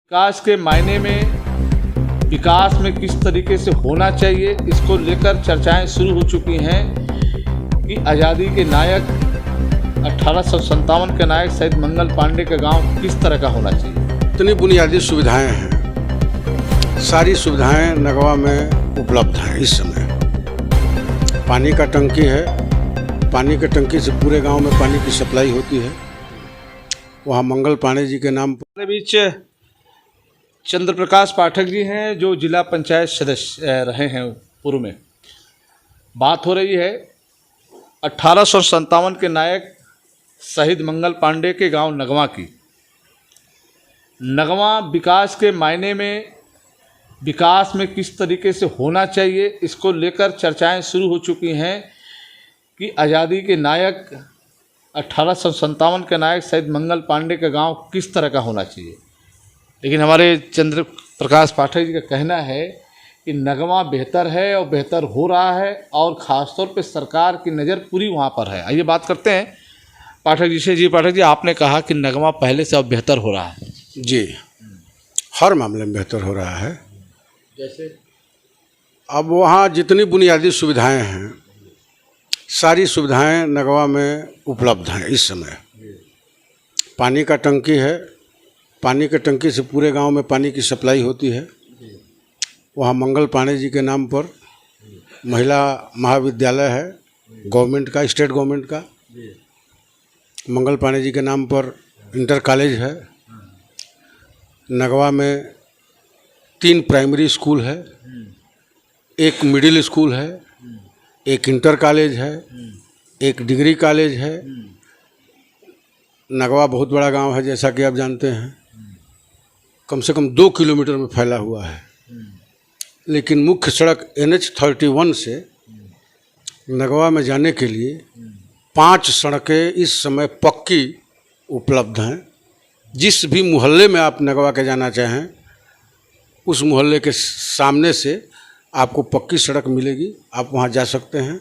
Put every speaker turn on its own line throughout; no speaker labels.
विकास के मायने में विकास में किस तरीके से होना चाहिए, इसको लेकर चर्चाएं शुरू हो चुकी हैं कि आज़ादी के नायक 1857 के नायक शहीद मंगल पांडे का गांव किस तरह का होना चाहिए।
इतनी बुनियादी सुविधाएं हैं, सारी सुविधाएं नगवा में उपलब्ध हैं। इस समय पानी का टंकी है, पानी के टंकी से पूरे गांव में पानी की सप्लाई होती है। वहाँ मंगल पांडे जी के नाम पर
हमारे बीच चंद्र प्रकाश पाठक जी हैं, जो जिला पंचायत सदस्य रहे हैं पूर्व में। बात हो रही है 1857 के नायक शहीद मंगल पांडे के गांव नगवा की। नगवा विकास के मायने में विकास में किस तरीके से होना चाहिए, इसको लेकर चर्चाएं शुरू हो चुकी हैं कि आज़ादी के नायक 1857 के नायक शहीद मंगल पांडे का गांव किस तरह का होना चाहिए। लेकिन हमारे चंद्र प्रकाश पाठक जी का कहना है कि नगवा बेहतर है और बेहतर हो रहा है, और ख़ासतौर पे सरकार की नज़र पूरी वहाँ पर है। आइए बात करते हैं पाठक जी से। जी पाठक जी, आपने कहा कि नगवा पहले से अब बेहतर हो रहा है।
जी, हर मामले में बेहतर हो रहा है।
जैसे
अब वहाँ जितनी बुनियादी सुविधाएं हैं, सारी सुविधाएं नगवा में उपलब्ध हैं। इस समय पानी का टंकी है, पानी के टंकी से पूरे गांव में पानी की सप्लाई होती है। वहाँ मंगल पांडे जी के नाम पर महिला महाविद्यालय है, गवर्नमेंट का, स्टेट गवर्नमेंट का। मंगल पांडे जी के नाम पर इंटर कॉलेज है। नगवा में 3 प्राइमरी स्कूल है, 1 मिडिल स्कूल है, 1 इंटर कॉलेज है, 1 डिग्री कॉलेज है। नगवा बहुत बड़ा गांव है, जैसा कि आप जानते हैं। कम से कम 2 किलोमीटर में फैला हुआ है। लेकिन मुख्य सड़क NH 31 से नगवा में जाने के लिए 5 सड़कें इस समय पक्की उपलब्ध हैं। जिस भी मोहल्ले में आप नगवा के जाना चाहें, उस मोहल्ले के सामने से आपको पक्की सड़क मिलेगी, आप वहाँ जा सकते हैं।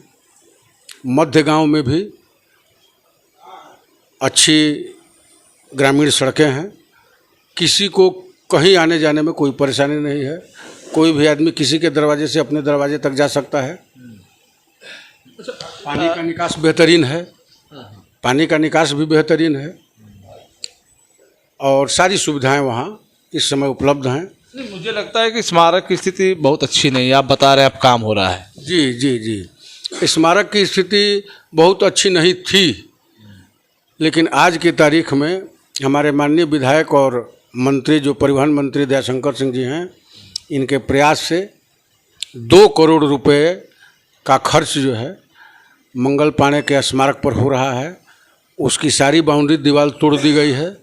मध्य गांव में भी अच्छी ग्रामीण सड़कें हैं। किसी को कहीं आने जाने में कोई परेशानी नहीं है। कोई भी आदमी किसी के दरवाजे से अपने दरवाजे तक जा सकता है। पानी का निकास बेहतरीन है, पानी का निकास भी बेहतरीन है, और सारी सुविधाएं वहाँ इस समय उपलब्ध हैं।
नहीं, मुझे लगता है कि स्मारक की स्थिति बहुत अच्छी नहीं है। आप बता रहे हैं अब काम हो रहा है।
जी जी जी, स्मारक की स्थिति बहुत अच्छी नहीं थी, लेकिन आज की तारीख में हमारे माननीय विधायक और मंत्री, जो परिवहन मंत्री दयाशंकर सिंह जी हैं, इनके प्रयास से 2 करोड़ रुपए का खर्च जो है मंगल पांडे के स्मारक पर हो रहा है। उसकी सारी बाउंड्री दीवार तोड़ दी गई है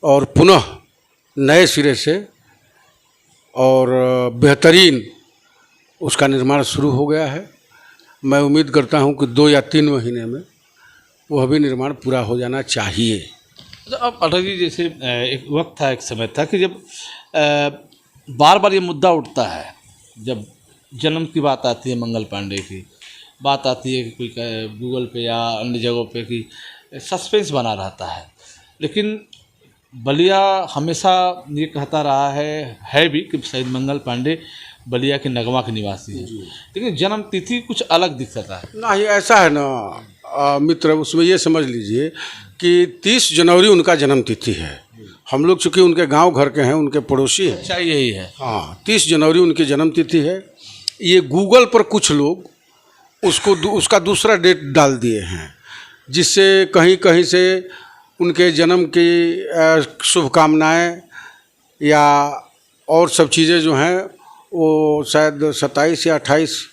और पुनः नए सिरे से और बेहतरीन उसका निर्माण शुरू हो गया है। मैं उम्मीद करता हूं कि 2 या 3 महीने में वह भी निर्माण पूरा हो जाना चाहिए।
अब अटल जी, जैसे एक वक्त था, एक समय था कि जब बार बार ये मुद्दा उठता है, जब जन्म की बात आती है, मंगल पांडे की बात आती है, कि कोई गूगल पे या अन्य जगहों पे कि सस्पेंस बना रहता है। लेकिन बलिया हमेशा ये कहता रहा है भी कि शहीद मंगल पांडे बलिया के नगवा के निवासी हैं, लेकिन जन्म तिथि कुछ अलग दिख सकता है।
नहीं, ऐसा है ना मित्र, उसमें ये समझ लीजिए कि 30 जनवरी उनका जन्म तिथि है। हम लोग चूँकि उनके गांव घर के हैं, उनके पड़ोसी हैं।
अच्छा, यही है।
हाँ, 30 जनवरी उनकी जन्म तिथि है। ये गूगल पर कुछ लोग उसका दूसरा डेट डाल दिए हैं, जिससे कहीं कहीं से उनके जन्म की शुभकामनाएं या और सब चीज़ें जो हैं, वो शायद 27 या 28,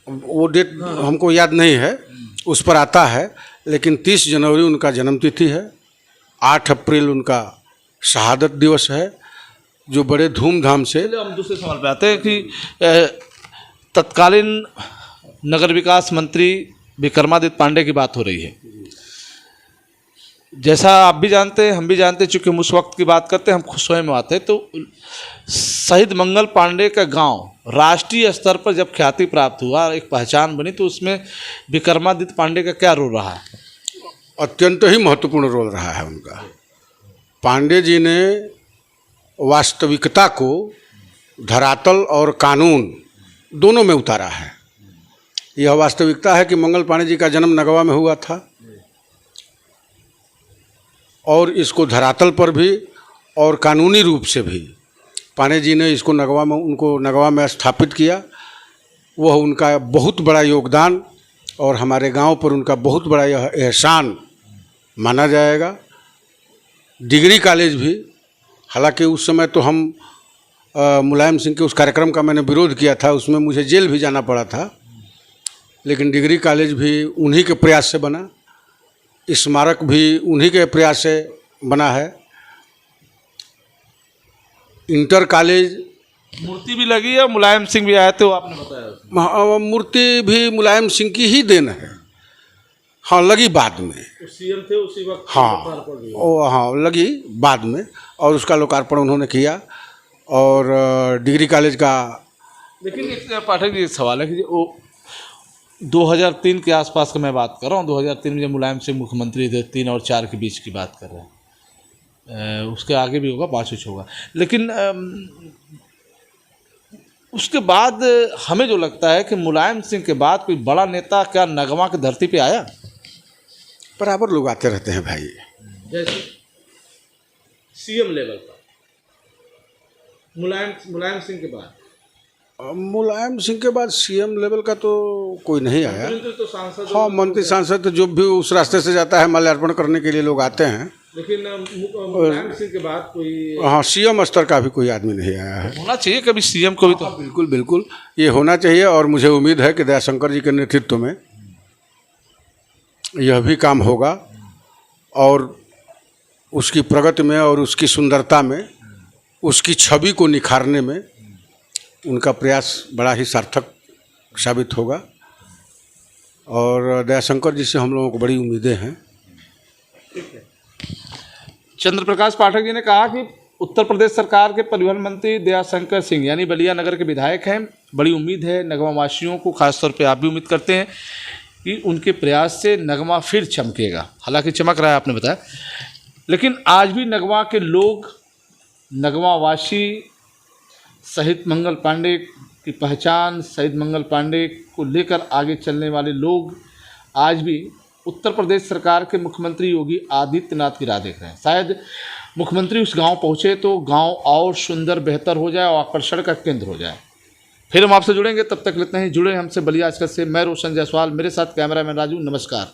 वो डेट हमको याद नहीं है, उस पर आता है। लेकिन 30 जनवरी उनका जन्मतिथि है। 8 अप्रैल उनका शहादत दिवस है, जो बड़े धूमधाम से।
हम दूसरे सवाल पे आते हैं कि तत्कालीन नगर विकास मंत्री विक्रमादित्य पांडे की बात हो रही है। जैसा आप भी जानते हैं, हम भी जानते हैं, चूँकि हम उस वक्त की बात करते हैं, हम खुद स्वयं में आते हैं। तो शहीद मंगल पांडे का गांव राष्ट्रीय स्तर पर जब ख्याति प्राप्त हुआ, एक पहचान बनी, तो उसमें विक्रमादित्य पांडे का क्या रोल रहा है?
अत्यंत ही महत्वपूर्ण रोल रहा है उनका। पांडे जी ने वास्तविकता को धरातल और कानून दोनों में उतारा है। यह वास्तविकता है कि मंगल पांडे जी का जन्म नगवा में हुआ था और इसको धरातल पर भी और कानूनी रूप से भी पांडे जी ने इसको उनको नगवा में स्थापित किया। वह उनका बहुत बड़ा योगदान और हमारे गांव पर उनका बहुत बड़ा यह एहसान माना जाएगा। डिग्री कॉलेज भी, हालांकि उस समय तो हम मुलायम सिंह के उस कार्यक्रम का मैंने विरोध किया था, उसमें मुझे जेल भी जाना पड़ा था, लेकिन डिग्री कॉलेज भी उन्हीं के प्रयास से बना, स्मारक भी उन्हीं के प्रयास से बना है। इंटर कॉलेज,
मूर्ति भी लगी है, मुलायम सिंह भी आए थे, वो आपने बताया।
मूर्ति भी मुलायम सिंह की ही देन है। हाँ, लगी बाद में,
सीएम थे उसी वक्त।
हाँ, हाँ लगी बाद में, और उसका लोकार्पण उन्होंने किया। और डिग्री कॉलेज का,
लेकिन एक पाठक जी एक सवाल है कि वो 2003 के आसपास का मैं बात कर रहा हूँ। 2003 में जब मुलायम सिंह मुख्यमंत्री थे, 3 और 4 के बीच की बात कर रहे हैं। उसके आगे भी होगा, 5 होगा, लेकिन उसके बाद हमें जो लगता है कि मुलायम सिंह के बाद कोई बड़ा नेता क्या नगवा की धरती पे आया?
बराबर लोग आते रहते हैं भाई।
जैसे सीएम लेवल का मुलायम सिंह के बाद,
मुलायम सिंह के बाद सीएम लेवल का तो कोई नहीं आया।
मंत्री तो सांसद,
हाँ, मंत्री सांसद तो जो भी उस रास्ते से जाता है माल्यार्पण करने के लिए लोग आते हैं,
लेकिन मुलायम सिंह के बाद कोई,
हाँ, सीएम स्तर का भी कोई आदमी नहीं आया है।
होना चाहिए कभी सीएम को भी तो।
बिल्कुल बिल्कुल, ये होना चाहिए। और मुझे उम्मीद है कि दयाशंकर जी के नेतृत्व में यह भी काम होगा और उसकी प्रगति में और उसकी सुंदरता में, उसकी छवि को निखारने में उनका प्रयास बड़ा ही सार्थक साबित होगा। और दयाशंकर जी से हम लोगों को बड़ी उम्मीदें हैं।
चंद्र प्रकाश पाठक जी ने कहा कि उत्तर प्रदेश सरकार के परिवहन मंत्री दयाशंकर सिंह यानी बलिया नगर के विधायक हैं। बड़ी उम्मीद है नगमा वासियों को, खासतौर पे आप भी उम्मीद करते हैं कि उनके प्रयास से नगमा फिर चमकेगा। हालांकि चमक रहा है, आपने बताया, लेकिन आज भी नगमा के लोग, नगमा वासी, शहीद मंगल पांडे की पहचान, शहीद मंगल पांडे को लेकर आगे चलने वाले लोग आज भी उत्तर प्रदेश सरकार के मुख्यमंत्री योगी आदित्यनाथ की राह देख रहे हैं। शायद मुख्यमंत्री उस गांव पहुंचे तो गांव और सुंदर, बेहतर हो जाए और आकर्षण का केंद्र हो जाए। फिर हम आपसे जुड़ेंगे, तब तक इतना ही। जुड़े हमसे बलिया आजकल से। मैं रोशन जायसवाल, मेरे साथ कैमरामैन राजू। नमस्कार।